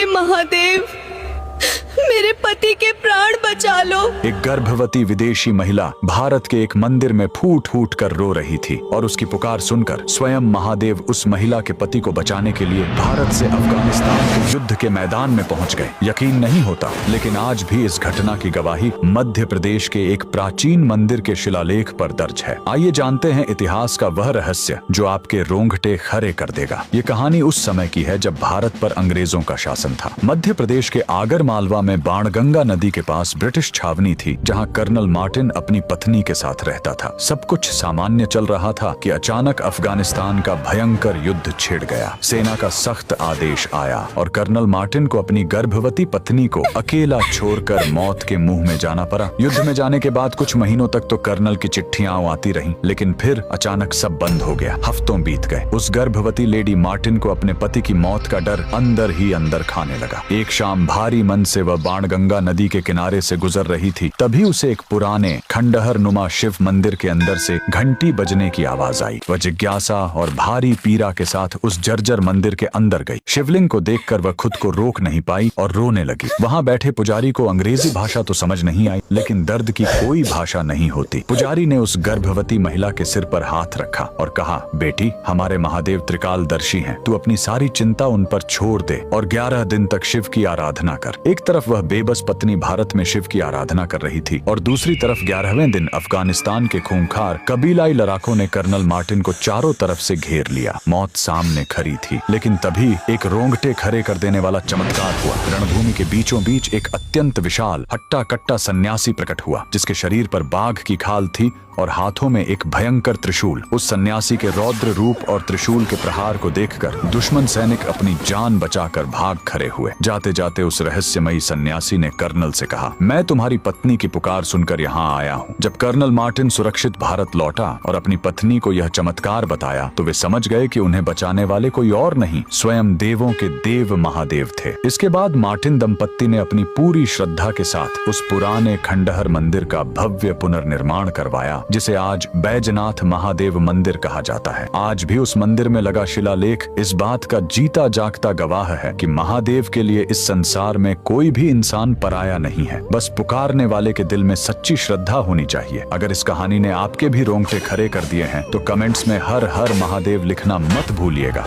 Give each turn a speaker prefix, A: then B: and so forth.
A: महादेव, मेरे पति के प्राण बचा लो।
B: एक गर्भवती विदेशी महिला भारत के एक मंदिर में फूट फूट कर रो रही थी और उसकी पुकार सुनकर स्वयं महादेव उस महिला के पति को बचाने के लिए भारत से अफगानिस्तान के युद्ध के मैदान में पहुंच गए। यकीन नहीं होता, लेकिन आज भी इस घटना की गवाही मध्य प्रदेश के एक प्राचीन मंदिर के शिलालेख पर दर्ज है। आइए जानते हैं इतिहास का वह रहस्य जो आपके रोंगटे खड़े कर देगा। ये कहानी उस समय की है जब भारत पर अंग्रेजों का शासन था। मध्य प्रदेश के आगर मालवा में बाणगंगा नदी के पास ब्रिटिश छावनी थी, जहां कर्नल मार्टिन अपनी पत्नी के साथ रहता था। सब कुछ सामान्य चल रहा था कि अचानक अफगानिस्तान का भयंकर युद्ध छिड़ गया। सेना का सख्त आदेश आया और कर्नल मार्टिन को अपनी गर्भवती पत्नी को अकेला छोड़कर मौत के मुंह में जाना पड़ा। युद्ध में जाने के बाद कुछ महीनों तक तो कर्नल की चिट्ठियां आती रहीं, लेकिन फिर अचानक सब बंद हो गया। हफ्तों बीत गए। उस गर्भवती लेडी मार्टिन को अपने पति की मौत का डर अंदर ही अंदर खाने लगा। एक शाम भारी मन से वह बाणगंगा नदी के किनारे से गुजर रही थी, तभी उसे एक पुराने खंडहर नुमा शिव मंदिर के अंदर से घंटी बजने की आवाज आई। वह जिज्ञासा और भारी पीड़ा के साथ उस जर्जर मंदिर के अंदर गई। शिवलिंग को देखकर वह खुद को रोक नहीं पाई और रोने लगी। वहां बैठे पुजारी को अंग्रेजी भाषा तो समझ नहीं आई, लेकिन दर्द की कोई भाषा नहीं होती। पुजारी ने उस गर्भवती महिला के सिर पर हाथ रखा और कहा, बेटी, हमारे महादेव त्रिकालदर्शी हैं। तू अपनी सारी चिंता उन पर छोड़ दे और 11 दिन तक शिव की आराधना कर। एक तरफ वह बेबस पत्नी भारत में शिव की आराधना कर रही थी और दूसरी तरफ 11वें दिन अफगानिस्तान के खूंखार कबीलाई लड़ाकों ने कर्नल मार्टिन को चारों तरफ से घेर लिया। मौत सामने खड़ी थी, लेकिन तभी एक रोंगटे खड़े कर देने वाला चमत्कार हुआ। रणभूमि के बीचों बीच एक अत्यंत विशाल हट्टा कट्टा सन्यासी प्रकट हुआ, जिसके शरीर पर बाघ की खाल थी और हाथों में एक भयंकर त्रिशूल। उस सन्यासी के रौद्र रूप और त्रिशूल के प्रहार को देखकर दुश्मन सैनिक अपनी जान बचाकर भाग खड़े हुए। जाते जाते उस रहस्यमयी सन्यासी ने कर्नल से कहा, मैं तुम्हारी पत्नी की पुकार सुनकर यहाँ आया हूँ। जब कर्नल मार्टिन सुरक्षित भारत लौटा और अपनी पत्नी को यह चमत्कार बताया, तो वे समझ गए कि उन्हें बचाने वाले कोई और नहीं, स्वयं देवों के देव महादेव थे। इसके बाद मार्टिन दंपत्ति ने अपनी पूरी श्रद्धा के साथ उस पुराने खंडहर मंदिर का भव्य पुनर्निर्माण करवाया, जिसे आज बैजनाथ महादेव मंदिर कहा जाता है। आज भी उस मंदिर में लगा शिलालेख इस बात का जीता जागता गवाह है कि महादेव के लिए इस संसार में कोई भी इंसान पराया नहीं है। बस पुकारने वाले के दिल में सच्ची श्रद्धा होनी चाहिए। अगर इस कहानी ने आपके भी रोंगटे खड़े कर दिए हैं, तो कमेंट्स में हर हर महादेव लिखना मत भूलिएगा।